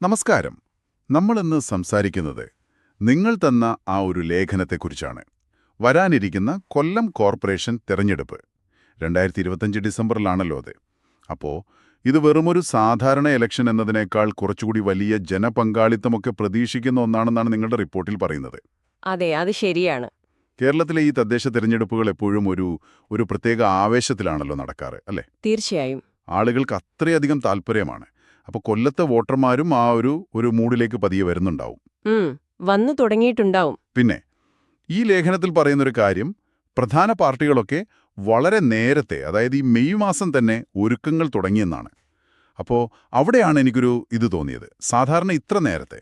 നമസ്കാരം. നമ്മളിന്ന് സംസാരിക്കുന്നത് നിങ്ങൾ തന്ന ആ ഒരു ലേഖനത്തെക്കുറിച്ചാണ്. വരാനിരിക്കുന്ന കൊല്ലം കോർപ്പറേഷൻ തെരഞ്ഞെടുപ്പ് 2025 ഡിസംബറിലാണല്ലോ അത്. അപ്പോൾ ഇത് വെറുമൊരു സാധാരണ ഇലക്ഷൻ എന്നതിനേക്കാൾ കുറച്ചുകൂടി വലിയ ജനപങ്കാളിത്തമൊക്കെ പ്രതീക്ഷിക്കുന്ന ഒന്നാണെന്നാണ് നിങ്ങളുടെ റിപ്പോർട്ടിൽ പറയുന്നത്. അതെ, അത് ശരിയാണ്. കേരളത്തിലെ ഈ തദ്ദേശ തെരഞ്ഞെടുപ്പുകൾ എപ്പോഴും ഒരു പ്രത്യേക ആവേശത്തിലാണല്ലോ നടക്കാറ്, അല്ലേ? തീർച്ചയായും. ആളുകൾക്ക് അത്രയധികം താല്പര്യമാണ്. അപ്പോൾ കൊല്ലത്തെ വോട്ടർമാരും ആ ഒരു മൂഡിലേക്ക് പതിയെ വരുന്നുണ്ടാവും. വന്നു തുടങ്ങിയിട്ടുണ്ടാവും. പിന്നെ ഈ ലേഖനത്തിൽ പറയുന്നൊരു കാര്യം, പ്രധാന പാർട്ടികളൊക്കെ വളരെ നേരത്തെ, അതായത് ഈ മെയ് മാസം തന്നെ ഒരുക്കങ്ങൾ തുടങ്ങിയെന്നാണ്. അപ്പോൾ അവിടെയാണ് ഇത് തോന്നിയത്. സാധാരണ ഇത്ര നേരത്തെ.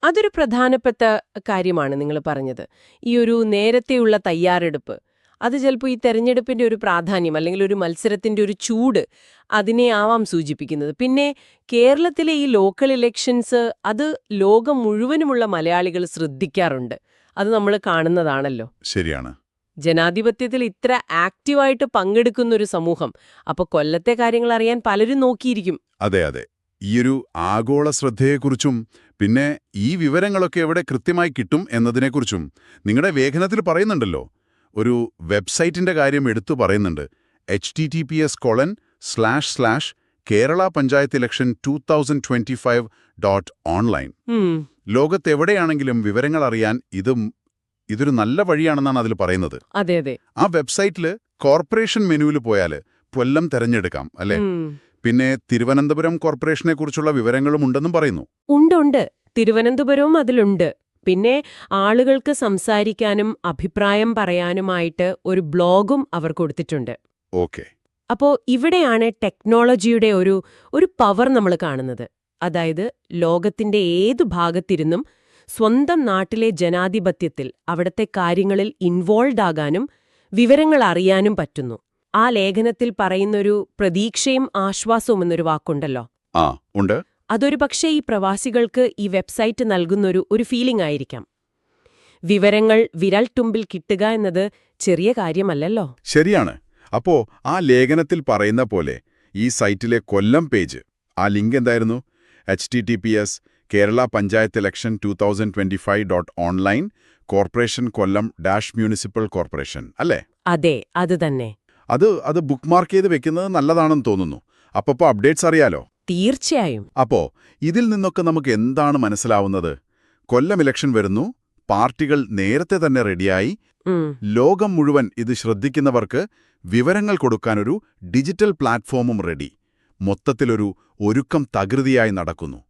അതൊരു പ്രധാനപ്പെട്ട കാര്യമാണ് നിങ്ങൾ പറഞ്ഞത്. ഈ ഒരു നേരത്തെയുള്ള തയ്യാറെടുപ്പ് അത് ചിലപ്പോൾ ഈ തെരഞ്ഞെടുപ്പിന്റെ ഒരു പ്രാധാന്യം അല്ലെങ്കിൽ ഒരു മത്സരത്തിന്റെ ഒരു ചൂട് അതിനെ ആവാം സൂചിപ്പിക്കുന്നത്. പിന്നെ കേരളത്തിലെ ഈ ലോക്കൽ ഇലക്ഷൻസ് അത് ലോകം മുഴുവനുമുള്ള മലയാളികൾ ശ്രദ്ധിക്കാറുണ്ട്. അത് നമ്മൾ കാണുന്നതാണല്ലോ. ശരിയാണ്. ജനാധിപത്യത്തിൽ ഇത്ര ആക്റ്റീവായിട്ട് പങ്കെടുക്കുന്നൊരു സമൂഹം. അപ്പോൾ കൊല്ലത്തെ കാര്യങ്ങൾ അറിയാൻ പലരും നോക്കിയിരിക്കും. അതെ അതെ. ഈയൊരു ആഗോള ശ്രദ്ധയെക്കുറിച്ചും പിന്നെ ഈ വിവരങ്ങളൊക്കെ എവിടെ കൃത്യമായി കിട്ടും എന്നതിനെക്കുറിച്ചും നിങ്ങളുടെ ലേഖനത്തിൽ പറയുന്നുണ്ടല്ലോ. ഒരു വെബ്സൈറ്റിന്റെ കാര്യം എടുത്തു പറയുന്നുണ്ട്. https://Kerala Panchayat Election 2025.online. ലോകത്തെവിടെയാണെങ്കിലും വിവരങ്ങൾ അറിയാൻ ഇതൊരു നല്ല വഴിയാണെന്നാണ് അതിൽ പറയുന്നത്. അതെ അതെ. ആ വെബ്സൈറ്റിൽ കോർപ്പറേഷൻ മെനുവിൽ പോയാൽ കൊല്ലം തെരഞ്ഞെടുക്കാം, അല്ലേ? പിന്നെ തിരുവനന്തപുരം കോർപ്പറേഷനെക്കുറിച്ചുള്ള വിവരങ്ങളും ഉണ്ടെന്നും പറയുന്നു. ഉണ്ട്. തിരുവനന്തപുരവും അതിലുണ്ട്. പിന്നെ ആളുകൾക്ക് സംസാരിക്കാനും അഭിപ്രായം പറയാനുമായിട്ട് ഒരു ബ്ലോഗും അവർ കൊടുത്തിട്ടുണ്ട്. ഓക്കെ. അപ്പോൾ ഇവിടെയാണ് ടെക്നോളജിയുടെ ഒരു പവർ നമ്മൾ കാണുന്നത്. അതായത് ലോകത്തിന്റെ ഏതു ഭാഗത്തിരുന്നും സ്വന്തം നാട്ടിലെ ജനാധിപത്യത്തിൽ അവിടത്തെ കാര്യങ്ങളിൽ ഇൻവോൾവ് ആകാനും വിവരങ്ങൾ അറിയാനും പറ്റുന്നു. ആ ലേഖനത്തിൽ പറയുന്നൊരു പ്രതീക്ഷയും ആശ്വാസവും എന്നൊരു വാക്കുണ്ടല്ലോ. ഉണ്ട്. അതൊരു പക്ഷേ ഈ പ്രവാസികൾക്ക് ഈ വെബ്സൈറ്റ് നൽകുന്നൊരു ഫീലിംഗ് ആയിരിക്കാം. വിവരങ്ങൾ വിരൽത്തുമ്പിൽ കിട്ടുക എന്നത് ചെറിയ കാര്യമല്ലല്ലോ. ശരിയാണ്. അപ്പോ ആ ലേഖനത്തിൽ പറയുന്ന പോലെ ഈ സൈറ്റിലെ കൊല്ലം പേജ്, ആ ലിങ്ക് എന്തായിരുന്നു? https://Kerala Panchayat Election 2025.online corporation Kollam -municipal corporation, അല്ലേ? അതെ, അത് തന്നെ. അത് ബുക്ക് മാർക്ക് ചെയ്ത് വെക്കുന്നത് നല്ലതാണെന്ന് തോന്നുന്നു. അപ്പോ അപ്ഡേറ്റ്സ് അറിയാലോ. തീർച്ചയായും. അപ്പോ ഇതിൽ നിന്നൊക്കെ നമുക്ക് എന്താണ് മനസ്സിലാവുന്നത്? കൊല്ലം ഇലക്ഷൻ വരുന്നു, പാർട്ടികൾ നേരത്തെ തന്നെ റെഡിയായി, ലോകം മുഴുവൻ ഇത് ശ്രദ്ധിക്കുന്നവർക്ക് വിവരങ്ങൾ കൊടുക്കാനൊരു ഡിജിറ്റൽ പ്ലാറ്റ്ഫോമും റെഡി. മൊത്തത്തിലൊരു ഒരുക്കം തകൃതിയായി നടക്കുന്നു.